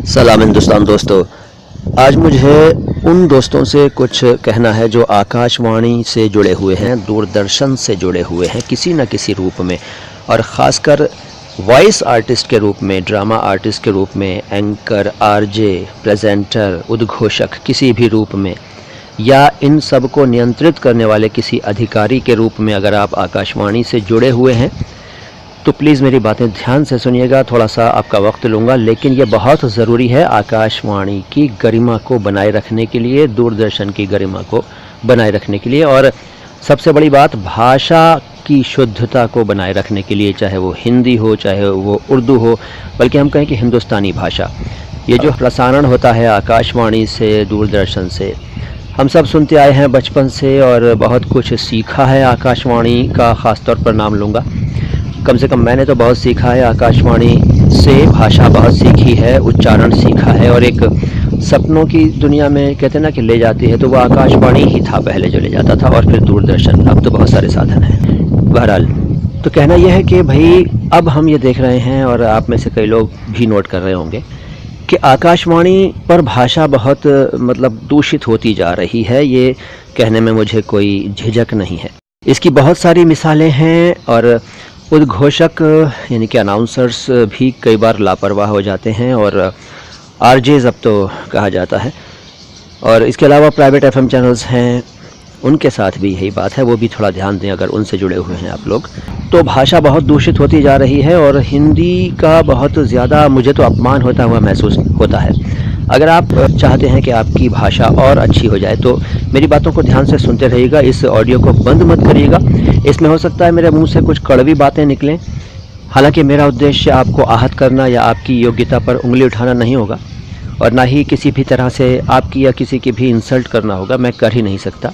सलाम हिंदुस्तान दोस्तों। आज मुझे उन दोस्तों से कुछ कहना है जो आकाशवाणी से जुड़े हुए हैं, दूरदर्शन से जुड़े हुए हैं किसी न किसी रूप में, और ख़ासकर वॉइस आर्टिस्ट के रूप में, ड्रामा आर्टिस्ट के रूप में, एंकर, आरजे, प्रेजेंटर, उद्घोषक किसी भी रूप में, या इन सब को नियंत्रित करने वाले किसी अधिकारी के रूप में अगर आप आकाशवाणी से जुड़े हुए हैं तो प्लीज़ मेरी बातें ध्यान से सुनिएगा। थोड़ा सा आपका वक्त लूँगा, लेकिन ये बहुत ज़रूरी है आकाशवाणी की गरिमा को बनाए रखने के लिए, दूरदर्शन की गरिमा को बनाए रखने के लिए, और सबसे बड़ी बात भाषा की शुद्धता को बनाए रखने के लिए, चाहे वो हिंदी हो, चाहे वो उर्दू हो, बल्कि हम कहें कि हिंदुस्तानी भाषा। ये जो प्रसारण होता है आकाशवाणी से, दूरदर्शन से, हम सब सुनते आए हैं बचपन से और बहुत कुछ सीखा है आकाशवाणी का। ख़ास तौर पर नाम लूँगा, कम से कम मैंने तो बहुत सीखा है आकाशवाणी से, भाषा बहुत सीखी है, उच्चारण सीखा है, और एक सपनों की दुनिया में कहते हैं ना कि ले जाती है, तो वो आकाशवाणी ही था पहले जो ले जाता था, और फिर दूरदर्शन, अब तो बहुत सारे साधन हैं। बहरहाल, तो कहना यह है कि भाई अब हम ये देख रहे हैं, और आप में से कई लोग भी नोट कर रहे होंगे कि आकाशवाणी पर भाषा बहुत दूषित होती जा रही है। ये कहने में मुझे कोई झिझक नहीं है। इसकी बहुत सारी मिसालें हैं, और उद्घोषक यानी कि अनाउंसर्स भी कई बार लापरवाह हो जाते हैं, और आरजेज़ अब तो कहा जाता है, और इसके अलावा प्राइवेट एफएम चैनल्स हैं, उनके साथ भी यही बात है, वो भी थोड़ा ध्यान दें अगर उनसे जुड़े हुए हैं आप लोग। तो भाषा बहुत दूषित होती जा रही है, और हिंदी का बहुत ज़्यादा मुझे तो अपमान होता हुआ महसूस होता है। अगर आप चाहते हैं कि आपकी भाषा और अच्छी हो जाए तो मेरी बातों को ध्यान से सुनते रहिएगा, इस ऑडियो को बंद मत करिएगा। इसमें हो सकता है मेरे मुंह से कुछ कड़वी बातें निकलें, हालांकि मेरा उद्देश्य आपको आहत करना या आपकी योग्यता पर उंगली उठाना नहीं होगा, और ना ही किसी भी तरह से आपकी या किसी की भी इंसल्ट करना होगा। मैं कर ही नहीं सकता,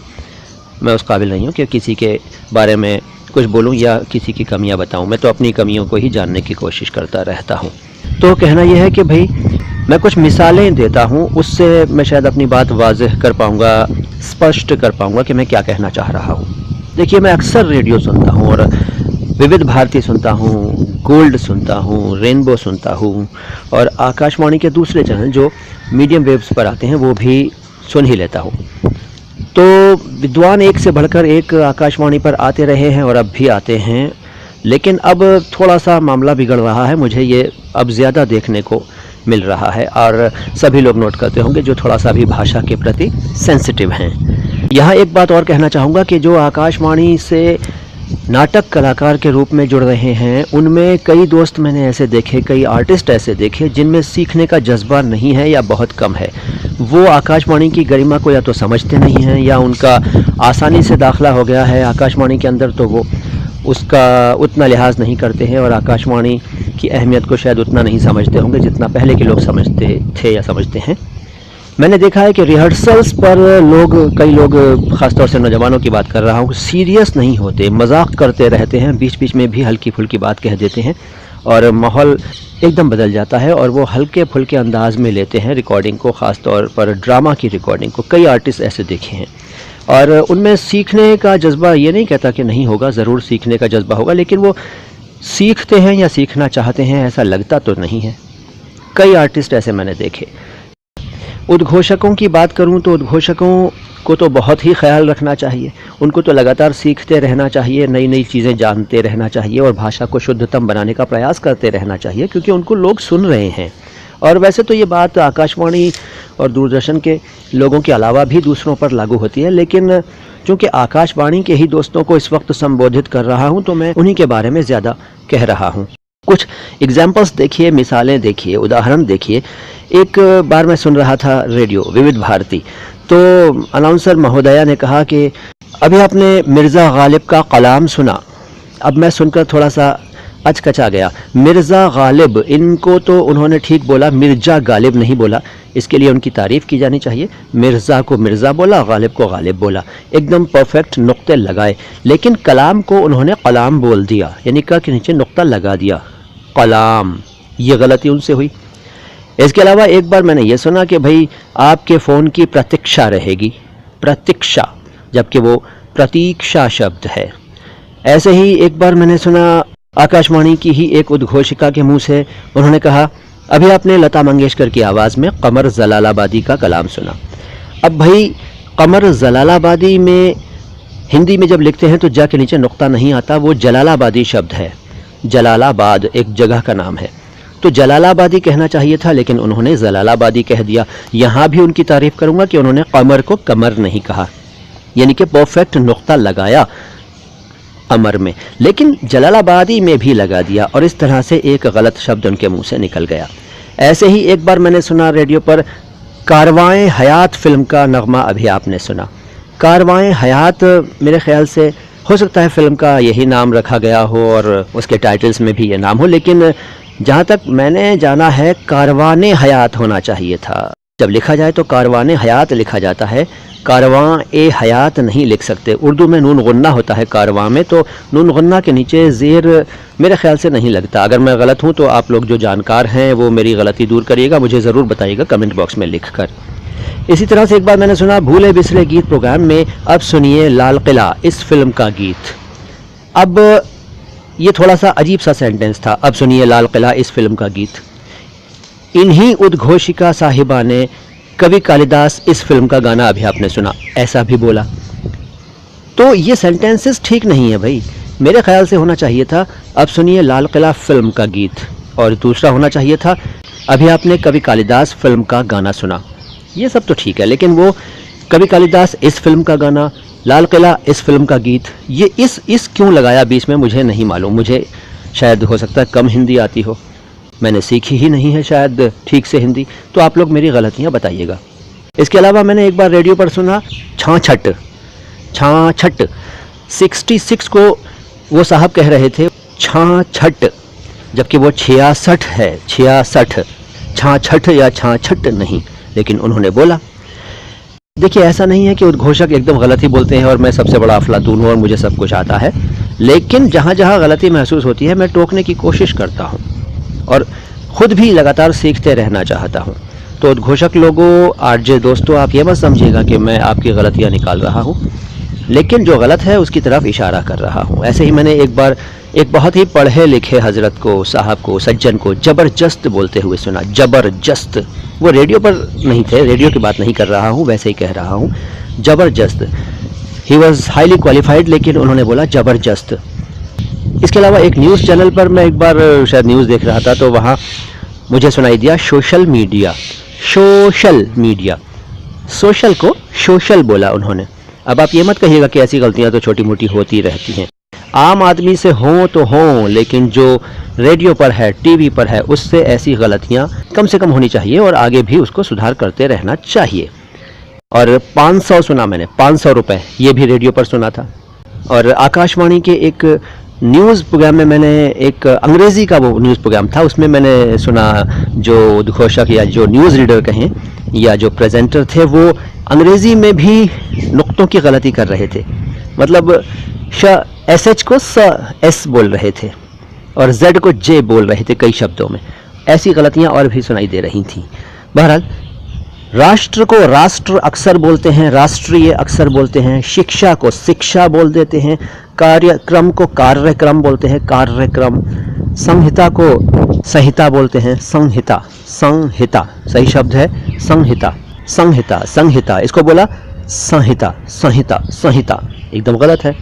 मैं उस काबिल नहीं हूँ कि किसी के बारे में कुछ बोलूँ या किसी की कमियाँ बताऊँ। मैं तो अपनी कमियों को ही जानने की कोशिश करता रहता हूँ। तो कहना यह है कि भाई मैं कुछ मिसालें देता हूँ, उससे मैं शायद अपनी बात वाज़ेह कर पाऊँगा, स्पष्ट कर पाऊँगा कि मैं क्या कहना चाह रहा हूँ। देखिए, मैं अक्सर रेडियो सुनता हूँ, और विविध भारती सुनता हूँ, गोल्ड सुनता हूँ, रेनबो सुनता हूँ, और आकाशवाणी के दूसरे चैनल जो मीडियम वेव्स पर आते हैं वो भी सुन ही लेता हूँ। तो विद्वान एक से बढ़कर एक आकाशवाणी पर आते रहे हैं और अब भी आते हैं, लेकिन अब थोड़ा सा मामला बिगड़ रहा है, मुझे ये अब ज़्यादा देखने को मिल रहा है, और सभी लोग नोट करते होंगे जो थोड़ा सा भी भाषा के प्रति सेंसिटिव हैं। यहाँ एक बात और कहना चाहूँगा कि जो आकाशवाणी से नाटक कलाकार के रूप में जुड़ रहे हैं, उनमें कई दोस्त मैंने ऐसे देखे, कई आर्टिस्ट ऐसे देखे जिनमें सीखने का जज्बा नहीं है या बहुत कम है। वो आकाशवाणी की गरिमा को या तो समझते नहीं हैं, या उनका आसानी से दाखिला हो गया है आकाशवाणी के अंदर, तो वो उसका उतना लिहाज नहीं करते हैं, और आकाशवाणी की अहमियत को शायद उतना नहीं समझते होंगे जितना पहले के लोग समझते थे या समझते हैं। मैंने देखा है कि रिहर्सल्स पर कई लोग, ख़ासतौर से नौजवानों की बात कर रहा हूँ, सीरियस नहीं होते, मजाक करते रहते हैं, बीच बीच में भी हल्की फुल्की बात कह देते हैं, और माहौल एकदम बदल जाता है, और वो हल्के फुल्के अंदाज में लेते हैं रिकॉर्डिंग को, ख़ास तौर पर ड्रामा की रिकॉर्डिंग को। कई आर्टिस्ट ऐसे देखे हैं, और उनमें सीखने का जज्बा, ये नहीं कहता कि नहीं होगा, ज़रूर सीखने का जज्बा होगा, लेकिन वो सीखते हैं या सीखना चाहते हैं ऐसा लगता तो नहीं है। कई आर्टिस्ट ऐसे मैंने देखे। उद्घोषकों की बात करूं तो उद्घोषकों को तो बहुत ही ख्याल रखना चाहिए, उनको तो लगातार सीखते रहना चाहिए, नई नई चीज़ें जानते रहना चाहिए, और भाषा को शुद्धतम बनाने का प्रयास करते रहना चाहिए, क्योंकि उनको लोग सुन रहे हैं। और वैसे तो ये बात आकाशवाणी और दूरदर्शन के लोगों के अलावा भी दूसरों पर लागू होती है, लेकिन चूँकि आकाशवाणी के ही दोस्तों को इस वक्त संबोधित कर रहा हूँ तो मैं उन्हीं के बारे में ज़्यादा कह रहा हूँ। कुछ एग्जाम्पल्स देखिए, मिसालें देखिए, उदाहरण देखिए। एक बार मैं सुन रहा था रेडियो विविध भारती, तो अनाउंसर महोदया ने कहा कि अभी आपने मिर्ज़ा गालिब का कलाम सुना। अब मैं सुनकर थोड़ा सा अचकचा गया। मिर्ज़ा गालिब, इनको तो उन्होंने ठीक बोला, मिर्ज़ा गालिब नहीं बोला, इसके लिए उनकी तारीफ़ की जानी चाहिए। मिर्ज़ा को मिर्ज़ा बोला, गालिब को गालिब बोला, एकदम परफेक्ट नुक्ते लगाए, लेकिन कलाम को उन्होंने कलाम बोल दिया, यानी क के नीचे नुक्ता लगा दिया, कलाम। ये गलती उनसे हुई। इसके अलावा एक बार मैंने ये सुना कि भाई आपके फ़ोन की प्रतीक्षा रहेगी, प्रतीक्षा, जबकि वो प्रतीक्षा शब्द है। ऐसे ही एक बार मैंने सुना आकाशवाणी की ही एक उद्घोषिका के मुंह से, उन्होंने कहा अभी आपने लता मंगेशकर की आवाज़ में कमर जलालाबादी का कलाम सुना। अब भाई कमर जलालाबादी में हिंदी में जब लिखते हैं तो जा के नीचे नुक्ता नहीं आता, वो जलालाबादी शब्द है। जलालाबाद एक जगह का नाम है, तो जलालाबादी कहना चाहिए था, लेकिन उन्होंने जलालाबादी कह दिया। यहाँ भी उनकी तारीफ़ करूँगा कि उन्होंने कमर को कमर नहीं कहा, यानी कि परफेक्ट नुक्ता लगाया कमर में, लेकिन जलालाबादी में भी लगा दिया और इस तरह से एक गलत शब्द उनके मुंह से निकल गया। ऐसे ही एक बार मैंने सुना रेडियो पर कारवाएं हयात फिल्म का नगमा, अभी आपने सुना। कारवाएं हयात मेरे ख्याल से हो सकता है फिल्म का यही नाम रखा गया हो और उसके टाइटल्स में भी ये नाम हो, लेकिन जहाँ तक मैंने जाना है कारवाने हयात होना चाहिए था। जब लिखा जाए तो कारवाने हयात लिखा जाता है, कारवां ए हयात नहीं लिख सकते। उर्दू में नून गुन्ना होता है कारवां में, तो नून गुन्ना के नीचे ज़ेर मेरे ख्याल से नहीं लगता। अगर मैं गलत हूँ तो आप लोग जो जानकार हैं वो मेरी गलती दूर करिएगा, मुझे ज़रूर बताइएगा कमेंट बॉक्स में लिख कर। इसी तरह से एक बार मैंने सुना भूले बिसरे गीत प्रोग्राम में, अब सुनिए लाल किला इस फिल्म का गीत। अब ये थोड़ा सा अजीब सा सेंटेंस था, अब सुनिए लाल किला इस फिल्म का गीत। इन्हीं उद्घोषिका साहिबा ने कवि कालिदास इस फिल्म का गाना अभी आपने सुना, ऐसा भी बोला। तो ये सेंटेंसेस ठीक नहीं है भाई। मेरे ख्याल से होना चाहिए था अब सुनिए लाल किला फिल्म का गीत, और दूसरा होना चाहिए था अभी आपने कवि कालिदास फिल्म का गाना सुना। ये सब तो ठीक है, लेकिन वो कवि कालिदास इस फिल्म का गाना, लाल किला इस फिल्म का गीत, ये इस क्यों लगाया बीच में मुझे नहीं मालूम। मुझे शायद हो सकता है कम हिंदी आती हो, मैंने सीखी ही नहीं है शायद ठीक से हिंदी, तो आप लोग मेरी गलतियाँ बताइएगा। इसके अलावा मैंने एक बार रेडियो पर सुना छाछठ 66 को वो साहब कह रहे थे छाछठ, जबकि वो 66 है, 66 छाछठ या छाछठ नहीं, लेकिन उन्होंने बोला। देखिए ऐसा नहीं है कि उद्घोषक एकदम गलत ही बोलते हैं और मैं सबसे बड़ा अफलातून हूँ और मुझे सब कुछ आता है, लेकिन जहाँ जहाँ गलती महसूस होती है मैं टोकने की कोशिश करता हूँ और ख़ुद भी लगातार सीखते रहना चाहता हूँ। तो उद्घोषक लोगों, आरजे दोस्तों, आप ये मत समझिएगा कि मैं आपकी गलतियाँ निकाल रहा हूँ, लेकिन जो गलत है उसकी तरफ इशारा कर रहा हूँ। ऐसे ही मैंने एक बार एक बहुत ही पढ़े लिखे हजरत को, साहब को, सज्जन को ज़बरदस्त बोलते हुए सुना। ज़बरदस्त, वो रेडियो पर नहीं थे, रेडियो की बात नहीं कर रहा हूँ, वैसे ही कह रहा हूँ ज़बरदस्त। ही वॉज हाईली क्वालिफाइड, लेकिन उन्होंने बोला ज़बरदस्त। इसके अलावा एक न्यूज़ चैनल पर मैं एक बार शायद न्यूज़ देख रहा था, तो वहाँ मुझे सुनाई दिया social media. Social media, social को सोशल बोला उन्होंने। अब आप ये मत कहिएगा कि ऐसी गलतियाँ तो छोटी मोटी होती रहती हैं, आम आदमी से हों तो हों, लेकिन जो रेडियो पर है, टीवी पर है, उससे ऐसी गलतियाँ कम से कम होनी चाहिए और आगे भी उसको सुधार करते रहना चाहिए। और 500 सुना मैंने, 500 रुपये, ये भी रेडियो पर सुना था। और आकाशवाणी के एक न्यूज़ प्रोग्राम में मैंने एक अंग्रेज़ी का वो न्यूज़ प्रोग्राम था, उसमें मैंने सुना जो उद्घोषक या जो न्यूज़ रीडर कहें या जो प्रेजेंटर थे, वो अंग्रेज़ी में भी नुक्तों की गलती कर रहे थे। मतलब SH को S बोल रहे थे और Z को J बोल रहे थे कई शब्दों में। ऐसी गलतियाँ और भी सुनाई दे रही थीं। बहरहाल, राष्ट्र को राष्ट्र अक्सर बोलते हैं, राष्ट्रीय अक्सर बोलते हैं, शिक्षा को शिक्षा बोल देते हैं, कार्यक्रम को कार्यक्रम बोलते हैं, कार्यक्रम, संहिता को संहिता बोलते हैं, संहिता, संहिता सही शब्द है, संहिता, संहिता, संहिता, इसको बोला संहिता, संहिता, संहिता, एकदम गलत है।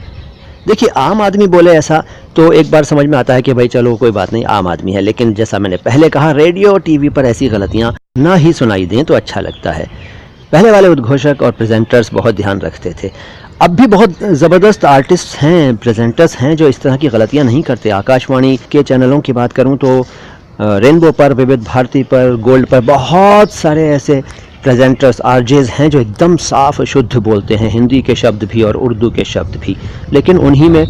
देखिए आम आदमी बोले ऐसा तो एक बार समझ में आता है कि भाई चलो कोई बात नहीं, आम आदमी है, लेकिन जैसा मैंने पहले कहा, रेडियो टीवी पर ऐसी गलतियां ना ही सुनाई दें तो अच्छा लगता है। पहले वाले उद्घोषक और प्रेजेंटर्स बहुत ध्यान रखते थे। अब भी बहुत ज़बरदस्त आर्टिस्ट हैं, प्रेजेंटर्स हैं जो इस तरह की गलतियां नहीं करते। आकाशवाणी के चैनलों की बात करूं तो रेनबो पर, विविध भारती पर, गोल्ड पर बहुत सारे ऐसे प्रेजेंटर्स, आरजेज हैं जो एकदम साफ शुद्ध बोलते हैं, हिंदी के शब्द भी और उर्दू के शब्द भी। लेकिन उन्हीं में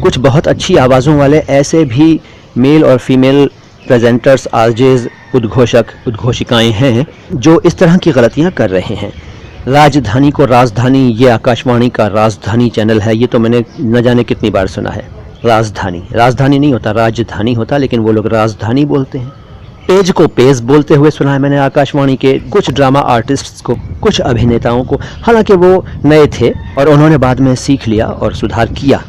कुछ बहुत अच्छी आवाज़ों वाले ऐसे भी मेल और फीमेल प्रेजेंटर्स, आरजेज, उद्घोषक, उद्घोषिकाएं हैं जो इस तरह की गलतियां कर रहे हैं। राजधानी को राजधानी, ये आकाशवाणी का राजधानी चैनल है, ये तो मैंने न जाने कितनी बार सुना है। राजधानी, राजधानी नहीं होता, राजधानी होता, लेकिन वो लोग राजधानी बोलते हैं। पेज को पेज बोलते हुए सुना है मैंने आकाशवाणी के कुछ ड्रामा आर्टिस्ट्स को, कुछ अभिनेताओं को। हालांकि वो नए थे और उन्होंने बाद में सीख लिया और सुधार किया,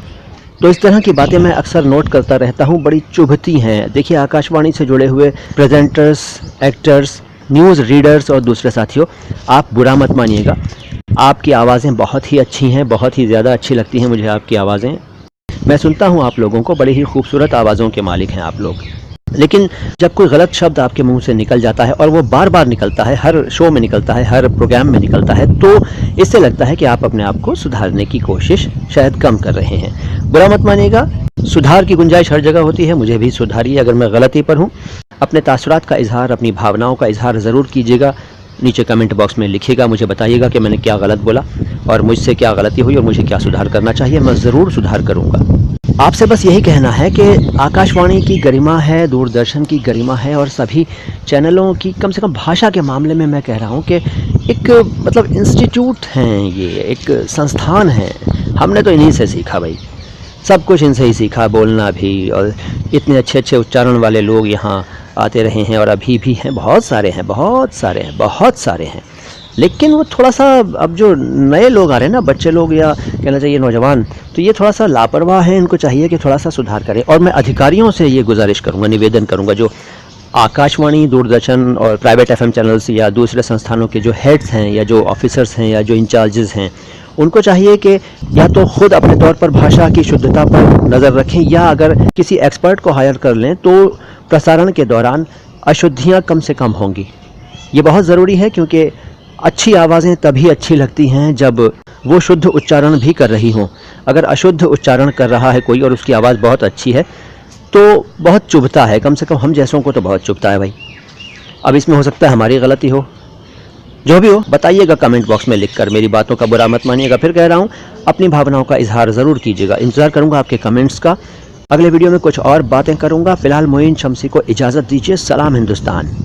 तो इस तरह की बातें मैं अक्सर नोट करता रहता हूँ, बड़ी चुभती हैं। देखिए, आकाशवाणी से जुड़े हुए प्रेजेंटर्स, एक्टर्स, न्यूज़ रीडर्स और दूसरे साथियों, आप बुरा मत मानिएगा, आपकी आवाज़ें बहुत ही अच्छी हैं, बहुत ही ज़्यादा अच्छी लगती हैं मुझे आपकी आवाज़ें। मैं सुनता हूँ आप लोगों को, बड़ी ही खूबसूरत आवाज़ों के मालिक हैं आप लोग। लेकिन जब कोई गलत शब्द आपके मुंह से निकल जाता है और वो बार बार निकलता है, हर शो में निकलता है, हर प्रोग्राम में निकलता है, तो इससे लगता है कि आप अपने आप को सुधारने की कोशिश शायद कम कर रहे हैं। बुरा मत मानिएगा, सुधार की गुंजाइश हर जगह होती है, मुझे भी सुधारिए अगर मैं गलती पर हूँ। अपने तासुरात का इजहार, अपनी भावनाओं का इजहार ज़रूर कीजिएगा, नीचे कमेंट बॉक्स में लिखिएगा, मुझे बताइएगा कि मैंने क्या गलत बोला और मुझसे क्या गलती हुई और मुझे क्या सुधार करना चाहिए। मैं ज़रूर सुधार करूँगा। आपसे बस यही कहना है कि आकाशवाणी की गरिमा है, दूरदर्शन की गरिमा है और सभी चैनलों की, कम से कम भाषा के मामले में मैं कह रहा हूँ कि एक मतलब इंस्टीट्यूट हैं, ये एक संस्थान है। हमने तो इन्हीं से सीखा भाई, सब कुछ इनसे ही सीखा, बोलना भी, और इतने अच्छे अच्छे उच्चारण वाले लोग यहाँ आते रहे हैं और अभी भी हैं, बहुत सारे हैं, बहुत सारे हैं, बहुत सारे हैं। लेकिन वो थोड़ा सा, अब जो नए लोग आ रहे हैं ना, बच्चे लोग या कहना चाहिए नौजवान, तो ये थोड़ा सा लापरवाह है, इनको चाहिए कि थोड़ा सा सुधार करें। और मैं अधिकारियों से ये गुजारिश करूँगा, निवेदन करूँगा, जो आकाशवाणी, दूरदर्शन और प्राइवेट एफएम चैनल्स या दूसरे संस्थानों के जो हेड्स हैं या जो ऑफिसर्स हैं या जो इंचार्जेस हैं, उनको चाहिए कि या तो खुद अपने तौर पर भाषा की शुद्धता पर नज़र रखें, या अगर किसी एक्सपर्ट को हायर कर लें तो प्रसारण के दौरान अशुद्धियाँ कम से कम होंगी। ये बहुत ज़रूरी है, क्योंकि अच्छी आवाज़ें तभी अच्छी लगती हैं जब वो शुद्ध उच्चारण भी कर रही हों। अगर अशुद्ध उच्चारण कर रहा है कोई और उसकी आवाज़ बहुत अच्छी है तो बहुत चुभता है, कम से कम हम जैसों को तो बहुत चुभता है भाई। अब इसमें हो सकता है हमारी गलती हो, जो भी हो बताइएगा कमेंट बॉक्स में लिखकर, मेरी बातों का बुरा मत मानिएगा। फिर कह रहा हूँ, अपनी भावनाओं का इजहार ज़रूर कीजिएगा। इंतज़ार करूँगा आपके कमेंट्स का। अगले वीडियो में कुछ और बातें करूँगा। फ़िलहाल मोइन शम्सी को इजाज़त दीजिए। सलाम हिंदुस्तान।